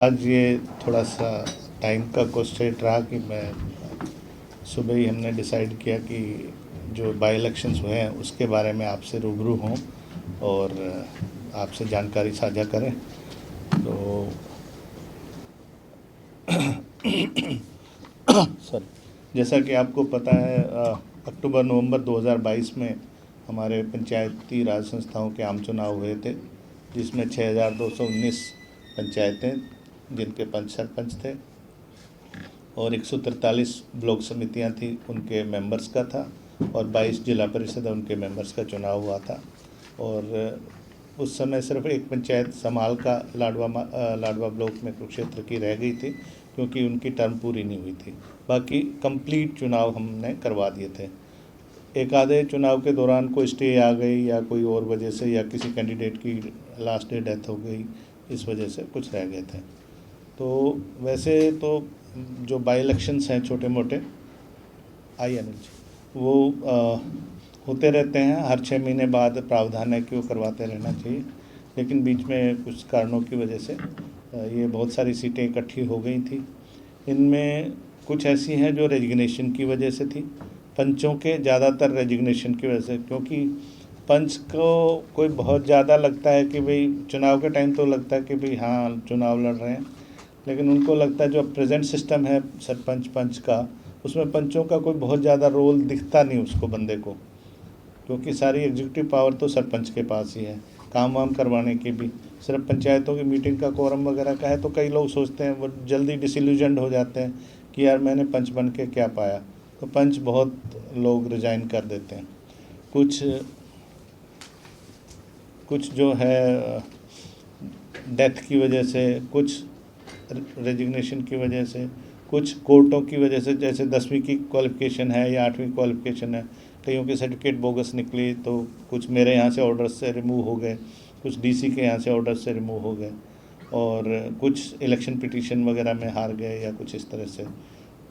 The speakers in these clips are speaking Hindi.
आज ये थोड़ा सा टाइम का क्वेश्चन रहा कि मैं सुबह ही हमने डिसाइड किया कि जो बाई इलेक्शंस हुए हैं उसके बारे में आपसे रूबरू हों और आपसे जानकारी साझा करें। तो सॉरी, जैसा कि आपको पता है अक्टूबर नवंबर 2022 में हमारे पंचायती राज संस्थाओं के आम चुनाव हुए थे, जिसमें 6219 पंचायतें जिनके पंच सरपंच थे और 143 ब्लॉक समितियां थी, उनके मेंबर्स का था, और 22 जिला परिषद उनके मेंबर्स का चुनाव हुआ था। और उस समय सिर्फ एक पंचायत समाल का लाडवा ब्लॉक में कुरुक्षेत्र की रह गई थी, क्योंकि उनकी टर्म पूरी नहीं हुई थी। बाकी कंप्लीट चुनाव हमने करवा दिए थे। एक आधे चुनाव के दौरान कोई स्टे आ गई या कोई और वजह से, या किसी कैंडिडेट की लास्ट डे डेथ हो गई, इस वजह से कुछ रह गए थे। तो वैसे तो जो बाई इलेक्शंस हैं छोटे मोटे, आई अनिल जी, वो होते रहते हैं। हर 6 महीने बाद प्रावधान है कि वो करवाते रहना चाहिए, लेकिन बीच में कुछ कारणों की वजह से ये बहुत सारी सीटें इकट्ठी हो गई थी। इनमें कुछ ऐसी हैं जो रेजिग्नेशन की वजह से थी, पंचों के ज़्यादातर रेजिग्नेशन की वजह से, क्योंकि पंच को कोई बहुत ज़्यादा लगता है कि भाई चुनाव के टाइम तो लगता है कि भाई हाँ चुनाव लड़ रहे हैं, लेकिन उनको लगता है जो प्रेजेंट सिस्टम है सरपंच पंच का, उसमें पंचों का कोई बहुत ज़्यादा रोल दिखता नहीं उसको, बंदे को, क्योंकि सारी एग्जीक्यूटिव पावर तो सरपंच के पास ही है। काम वाम करवाने की भी सिर्फ पंचायतों की मीटिंग का कोरम वगैरह का है, तो कई लोग सोचते हैं, वो जल्दी डिसिल्यूजन्ड हो जाते हैं कि यार मैंने पंच बन के क्या पाया। तो पंच बहुत लोग रिजाइन कर देते हैं। कुछ जो है डेथ की वजह से, कुछ रेजिग्नेशन की वजह से, कुछ कोर्टों की वजह से, जैसे 10वीं की क्वालिफ़िकेशन है या 8वीं क्वालिफ़िकेशन है, कईयों की सर्टिफिकेट बोगस निकली, तो कुछ मेरे यहाँ से ऑर्डर से रिमूव हो गए, कुछ डीसी के यहाँ से ऑर्डर से रिमूव हो गए, और कुछ इलेक्शन पिटीशन वगैरह में हार गए या कुछ इस तरह से।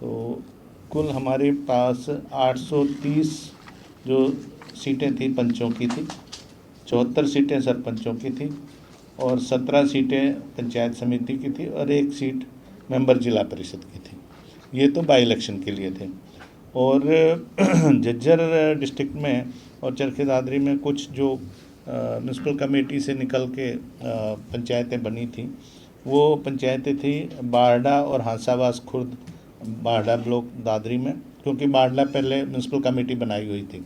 तो कुल हमारे पास 830 जो सीटें थी पंचों की थी, 74 सीटें सरपंचों की थी, और 17 सीटें पंचायत समिति की थी, और 1 सीट मेंबर जिला परिषद की थी। ये तो बाई इलेक्शन के लिए थे। और झज्जर डिस्ट्रिक्ट में और चरखी दादरी में कुछ जो म्यूनसिपल कमेटी से निकल के पंचायतें बनी थी, वो पंचायतें थी बारडा और हांसावास खुर्द, बारडा ब्लॉक दादरी में, क्योंकि बारडा पहले म्यूनसिपल कमेटी बनाई हुई थी,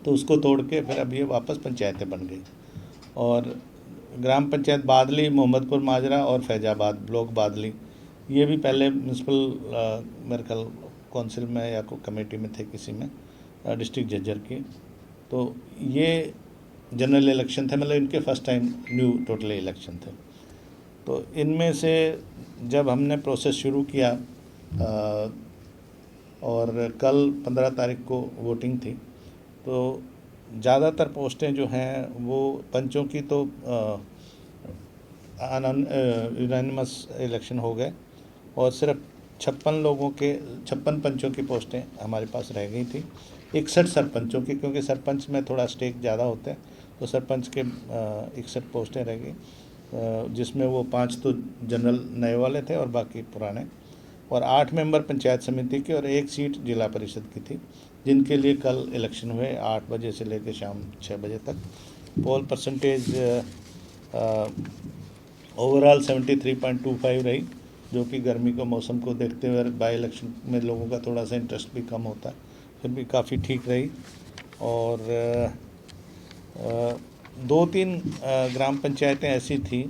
तो उसको तोड़ के फिर अब ये वापस पंचायतें बन गई। और ग्राम पंचायत बादली, मोहम्मदपुर माजरा और फैजाबाद ब्लॉक बादली, ये भी पहले म्यूनसिपल मेरे ख्याल काउंसिल में या कोई कमेटी में थे किसी में, डिस्ट्रिक्ट झज्जर की। तो ये जनरल इलेक्शन थे, मतलब इनके first time new total election थे। तो इनमें से जब हमने प्रोसेस शुरू किया, और कल 15 तारीख को वोटिंग थी, तो ज़्यादातर पोस्टें जो हैं वो पंचों की तो यूनानिमस इलेक्शन हो गए, और सिर्फ 56 पंचों की पोस्टें हमारे पास रह गई थी। 61 सरपंचों की, क्योंकि सरपंच में थोड़ा स्टेक ज़्यादा होते हैं, तो सरपंच के 61 पोस्टें रह गई, जिसमें वो 5 तो जनरल नए वाले थे और बाकी पुराने, और 8 मेंबर पंचायत समिति की, और 1 सीट जिला परिषद की थी, जिनके लिए कल इलेक्शन हुए 8 बजे से लेकर शाम 6 बजे तक। पोल परसेंटेज ओवरऑल 73.25 रही, जो कि गर्मी के मौसम को देखते हुए बाई इलेक्शन में लोगों का थोड़ा सा इंटरेस्ट भी कम होता है, फिर भी काफ़ी ठीक रही। और 2-3 ग्राम पंचायतें ऐसी थी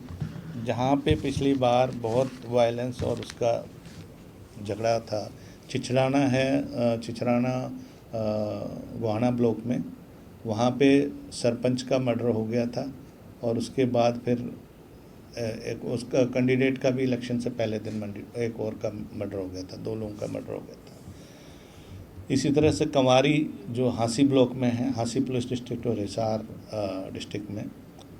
जहाँ पे पिछली बार बहुत वायलेंस और उसका झगड़ा था। छिछराना है, छिछराना गोहाना ब्लॉक में, वहाँ पे सरपंच का मर्डर हो गया था, और उसके बाद फिर एक उसका कैंडिडेट का भी इलेक्शन से पहले दिन एक और का मर्डर हो गया था, 2 लोगों का मर्डर हो गया था। इसी तरह से कंवारी जो हांसी ब्लॉक में है, हांसी पुलिस डिस्ट्रिक्ट और हिसार डिस्ट्रिक्ट में,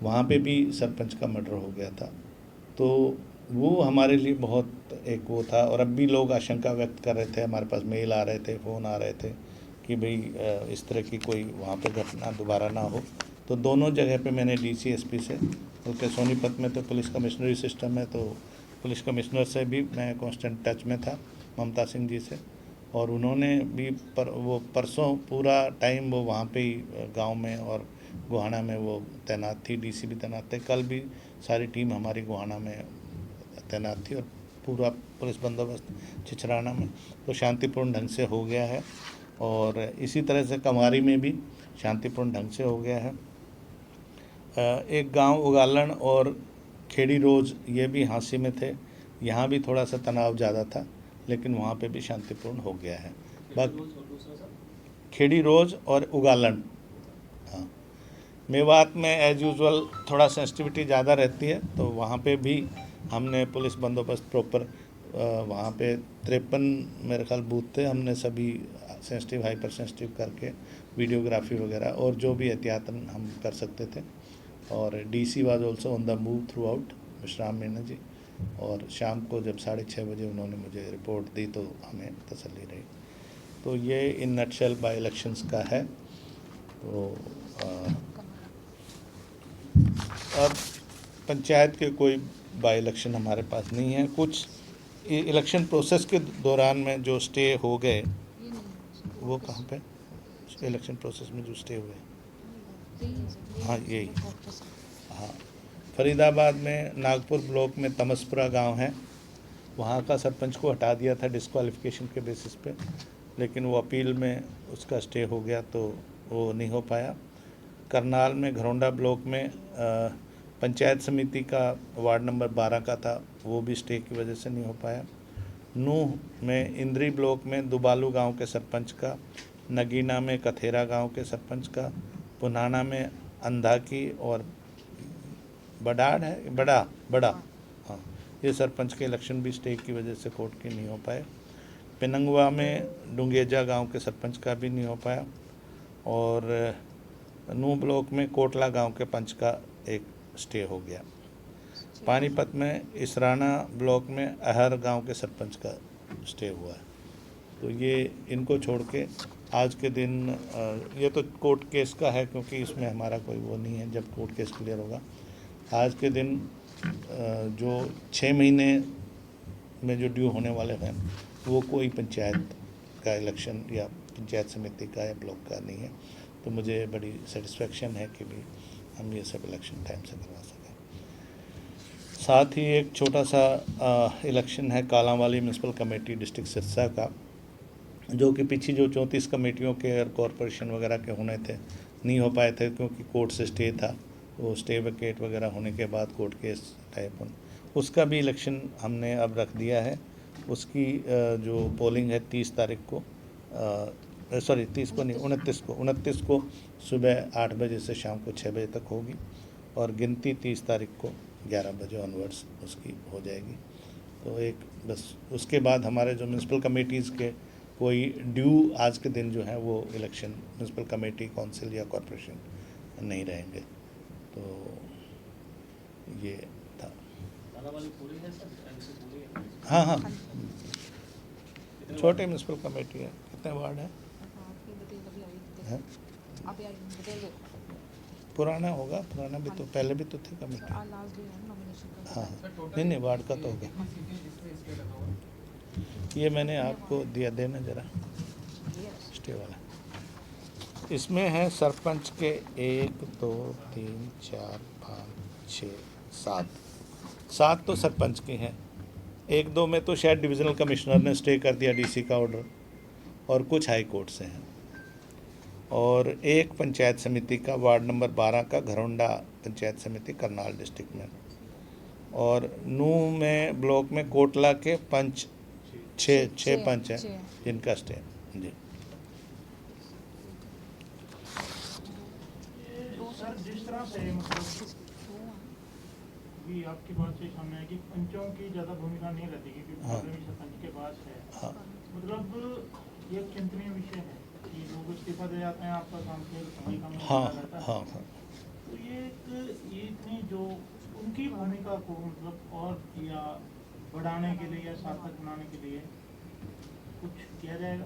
वहाँ पे भी सरपंच का मर्डर हो गया था। तो वो हमारे लिए बहुत एक वो था, और अब भी लोग आशंका व्यक्त कर रहे थे, हमारे पास मेल आ रहे थे, फ़ोन आ रहे थे कि भाई इस तरह की कोई वहाँ पे घटना दोबारा ना हो। तो दोनों जगह पे मैंने डीसी एसपी से, बल्कि सोनीपत में तो पुलिस कमिश्नरी सिस्टम है, तो पुलिस कमिश्नर से भी मैं कांस्टेंट टच में था, ममता सिंह जी से, और उन्होंने भी वो परसों पूरा टाइम वो वहाँ पे ही गांव में और गोहाना में वो तैनात थी, डीसी भी तैनात थे। कल भी सारी टीम हमारी गोहाना में तैनात थी और पूरा पुलिस बंदोबस्त छिछराना में तो शांतिपूर्ण ढंग से हो गया है। और इसी तरह से कमारी में भी शांतिपूर्ण ढंग से हो गया है। एक गांव उगालन और खेड़ी रोज ये भी हाँसी में थे, यहाँ भी थोड़ा सा तनाव ज़्यादा था, लेकिन वहाँ पे भी शांतिपूर्ण हो गया है। बाकी खेड़ी रोज और उगालन, हाँ, मेवात में एज यूजुअल थोड़ा सेंसिटिविटी ज़्यादा रहती है, तो वहाँ पे भी हमने पुलिस बंदोबस्त प्रॉपर, वहाँ पे 53 मेरे ख्याल बूथ थे, हमने सभी सेंसिटिव हाइपर सेंसिटिव करके वीडियोग्राफी वगैरह और जो भी एहतियातन हम कर सकते थे। और DC was also on the move through out, विश्राम मीना जी, और शाम को जब 6:30 बजे उन्होंने मुझे रिपोर्ट दी तो हमें तसल्ली रही। तो ये इन नटशेल बाई इलेक्शंस का है। तो अब पंचायत के कोई बाई इलेक्शन हमारे पास नहीं है। कुछ इलेक्शन प्रोसेस के दौरान में जो स्टे हो गए, वो कहाँ पे इलेक्शन प्रोसेस में जो स्टे हुए, हाँ यही, हाँ, फरीदाबाद में नागपुर ब्लॉक में तमसपुरा गांव है, वहाँ का सरपंच को हटा दिया था डिस्क्वालिफिकेशन के बेसिस पे, लेकिन वो अपील में उसका स्टे हो गया तो वो नहीं हो पाया। करनाल में घरौंडा ब्लॉक में पंचायत समिति का वार्ड नंबर 12 का था, वो भी स्टे की वजह से नहीं हो पाया। नूह में इंद्री ब्लॉक में दुबालू गांव के सरपंच का, नगीना में कथेरा गांव के सरपंच का, पुनाना में अंधाकी और बड़ा, हाँ, ये सरपंच के इलेक्शन भी स्टे की वजह से कोर्ट के नहीं हो पाए। पिनंगवा में डुंगेजा गांव के सरपंच का भी नहीं हो पाया। और नूह ब्लॉक में कोटला गांव के पंच का एक स्टे हो गया। पानीपत में इसराना ब्लॉक में अहर गांव के सरपंच का स्टे हुआ है। तो ये इनको छोड़ के आज के दिन, ये तो कोर्ट केस का है क्योंकि इसमें हमारा कोई वो नहीं है, जब कोर्ट केस क्लियर होगा। आज के दिन जो 6 महीने में जो ड्यू होने वाले हैं, वो कोई पंचायत का इलेक्शन या पंचायत समिति का या ब्लॉक का नहीं है। तो मुझे बड़ी सेटिस्फेक्शन है कि भी हम ये सब इलेक्शन टाइम से करवा सकें। साथ ही एक छोटा सा इलेक्शन है Kalanwali municipal committee district Sirsa का, जो कि पीछे जो 34 कमेटियों के और कॉरपोरेशन वगैरह के होने थे, नहीं हो पाए थे क्योंकि कोर्ट से स्टे था। वो स्टे वेकेट वगैरह होने के बाद कोर्ट केस टाइप, उसका भी इलेक्शन हमने अब रख दिया है। उसकी जो पोलिंग है 30 तारीख को, सॉरी 30 को नहीं, 29 को सुबह 8 बजे से शाम को 6 बजे तक होगी, और गिनती 30 तारीख को 11 बजे ऑनवर्ड्स उसकी हो जाएगी। तो एक बस उसके बाद हमारे जो म्यूनसिपल कमेटीज़ के कोई ड्यू आज के दिन जो है वो इलेक्शन म्यूनसिपल कमेटी, काउंसिल या कॉरपोरेशन नहीं रहेंगे। तो ये था। हाँ, छोटे म्यूनसिपल कमेटी है। कितने वार्ड है? पुराना होगा, पुराना भी तो पहले भी तो थी कमेटी। हाँ, नहीं वार्ड का तो होगा। ये मैंने आपको दिया, देना जरा स्टे वाला। इसमें है सरपंच के 1 2 3 4 5 6 7 तो सरपंच के हैं। 1 2 में तो शायद डिविजनल कमिश्नर ने स्टे कर दिया डीसी का ऑर्डर, और कुछ हाई कोर्ट से हैं। और एक पंचायत समिति का वार्ड नंबर 12 का घरौंडा पंचायत समिति करनाल डिस्ट्रिक्ट में। और नूह में ब्लॉक में कोटला के पंच 6 पंच हैं जिनका स्टे जी। सर, जिस तरह से मतलब भी आपकी बात से सामने है कि पंचों की ज़्यादा भूमिका नहीं रहती क्योंकि सरपंच के पास है। हाँ, मतलब ये चिंतनीय विषय है कि लोग इस्तीफा दे जाते हैं, आपका काम फिर हाँ। तो ये इतनी जो उनकी भूमिका को मतलब और या बढ़ाने के लिए या सार्थक बनाने के लिए कुछ किया जाएगा?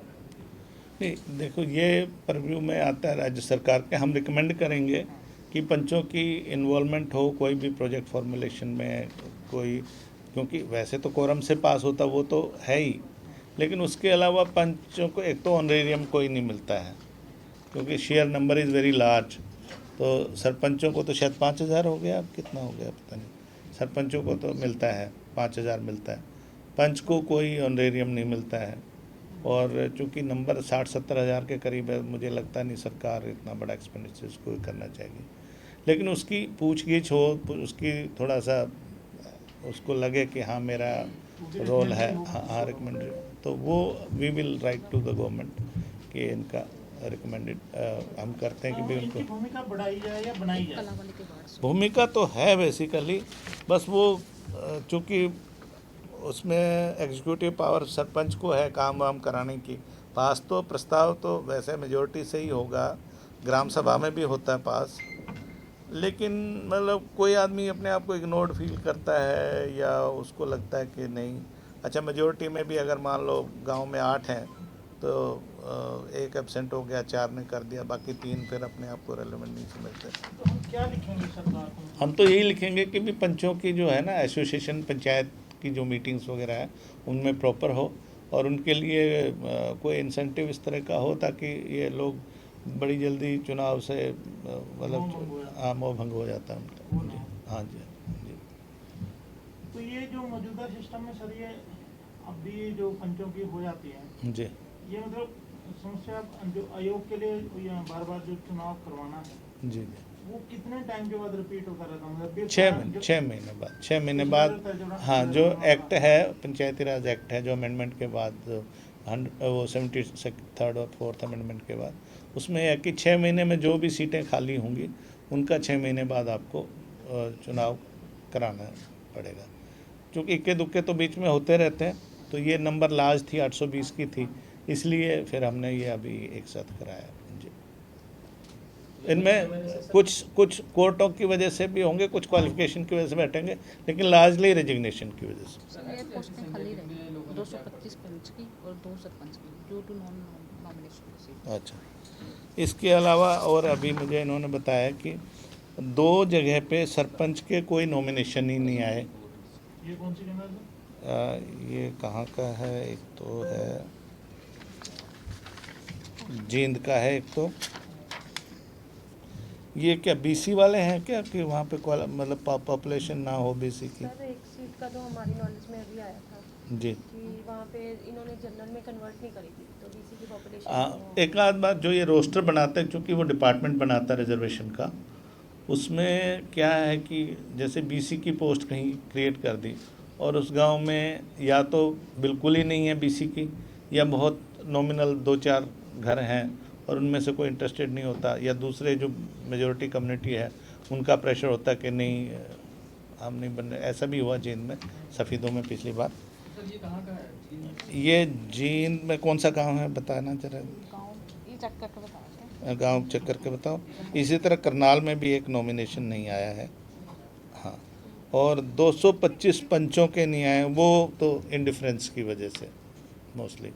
नहीं, देखो ये परव्यू में आता है राज्य सरकार के। हम रिकमेंड करेंगे कि पंचों की इन्वॉल्वमेंट हो कोई भी प्रोजेक्ट फॉर्मुलेशन में, कोई क्योंकि वैसे तो कोरम से पास होता वो तो है ही, लेकिन उसके अलावा पंचों को एक तो ऑनरेरियम कोई नहीं मिलता है क्योंकि share number is very large. तो सरपंचों को तो शायद 5,000 हो गया, अब कितना हो गया पता नहीं। सरपंचों को तो मिलता है 5,000 मिलता है, पंच को कोई ऑनरेरियम नहीं मिलता है। और चूँकि नंबर 60-70 हज़ार के करीब है, मुझे लगता नहीं सरकार इतना बड़ा एक्सपेंडिचर इसको करना चाहेगी, लेकिन उसकी पूछ-गिछ हो, उसकी थोड़ा सा उसको लगे कि हाँ मेरा रोल है, हाँ रिकमेंड, तो वो we will write to the government कि इनका रिकमेंडेड हम करते हैं कि भी इनकी उनको भूमिका बढ़ाई जाए या बनाई जाए? भूमिका तो है बेसिकली, बस वो चूँकि उसमें एग्जीक्यूटिव पावर सरपंच को है काम वाम कराने की। पास तो प्रस्ताव तो वैसे मेजोरिटी से ही होगा, ग्राम सभा में भी होता है पास, लेकिन मतलब कोई आदमी अपने आप को इग्नोर्ड फील करता है या उसको लगता है कि नहीं। अच्छा, मेजोरिटी में भी अगर मान लो गांव में 8 हैं तो एक एब्सेंट हो गया, 4 ने कर दिया, बाकी 3 फिर अपने आप को रेलेवेंट नहीं समझते। तो हम क्या लिखेंगे सरकार को? हम तो यही लिखेंगे कि भी पंचों की जो है ना एसोसिएशन, पंचायत की जो मीटिंग्स वगैरह है उनमें प्रॉपर हो और उनके लिए कोई इंसेंटिव इस तरह का हो ताकि ये लोग बड़ी जल्दी चुनाव से मतलब मोह भंग हो जाता है उनका। जी हाँ जी जी। तो ये जो मौजूदा सिस्टम में सर, ये अब भी जो पंचों की हो जाती है जी ये मतलब समस्या जो आयोग के लिए बार बार जो चुनाव करवाना है जी वो कितने टाइम के बाद रिपीट होता रहता है? मतलब 6 महीने बाद, 6 महीने बाद। हाँ, जो एक्ट है पंचायती राज एक्ट है जो अमेंडमेंट के बाद वो 73rd और 4th अमेंडमेंट के बाद उसमें है कि 6 महीने में जो भी सीटें खाली होंगी उनका 6 महीने बाद आपको चुनाव कराना पड़ेगा। क्योंकि इक्के दुक्के तो बीच में होते रहते हैं, तो ये नंबर लाज थी 820 की थी, इसलिए फिर हमने ये अभी एक साथ कराया जी। इनमें कुछ कोर्टों की वजह से भी होंगे, कुछ क्वालिफिकेशन की वजह से बैठेंगे, लेकिन लार्जली रेजिग्नेशन की वजह से। ये पोस्टें खाली रही 225 पंच की और 2 सरपंच की ड्यू टू नॉन नॉमिनेशन। अच्छा, इसके अलावा और अभी मुझे इन्होंने बताया कि 2 जगह पे सरपंच के कोई नॉमिनेशन ही नहीं आए। ये कौन सी जगह है? ये कहाँ का है, एक तो है जींद का है, एक तो ये क्या बीसी वाले हैं क्या कि वहाँ पे मतलब पॉपुलेशन ना हो बीसी की? सर एक सीट का तो हमारी नॉलेज में अभी आया था जी कि वहाँ पे इन्होंने जनरल में कन्वर्ट नहीं करी थी, तो बीसी की पॉपुलेशन एक आध बात, जो ये रोस्टर बनाते हैं क्योंकि वो डिपार्टमेंट बनाता है रिजर्वेशन का, उसमें क्या है कि जैसे बीसी की पोस्ट कहीं क्रिएट कर दी और उस गांव में या तो बिल्कुल ही नहीं है बीसी की या बहुत नॉमिनल 2-4 घर हैं और उनमें से कोई इंटरेस्टेड नहीं होता, या दूसरे जो मेजॉरिटी कम्युनिटी है उनका प्रेशर होता है कि नहीं हम नहीं बन रहे। ऐसा भी हुआ जींद में, सफ़ीदों में पिछली बार। ये कहाँ का है? ये जींद में कौन सा गांव है बताना जरा? गाँव ये चेक करके बताते हैं। गांव चेक करके बताओ। इसी तरह करनाल में भी एक नॉमिनेशन नहीं आया है। हाँ, और 225 पंचों के नहीं आए, वो तो इंडिफरेंस की वजह से मोस्टली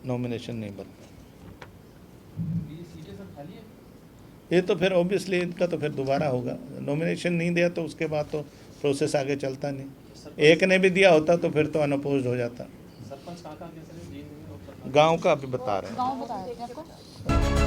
नॉमिनेशन नहीं बन पाए। ये सीटें सब खाली है? ये तो फिर ऑब्वियसली इनका तो फिर दोबारा होगा। नॉमिनेशन नहीं दिया तो उसके बाद तो प्रोसेस आगे चलता नहीं। एक ने भी दिया होता तो फिर तो अनअपोज्ड हो जाता। सरपंच कहाँ कहाँ के सर? जींद में और गांव का अभी बता रहे हैं। गाँव बताया थे आपको।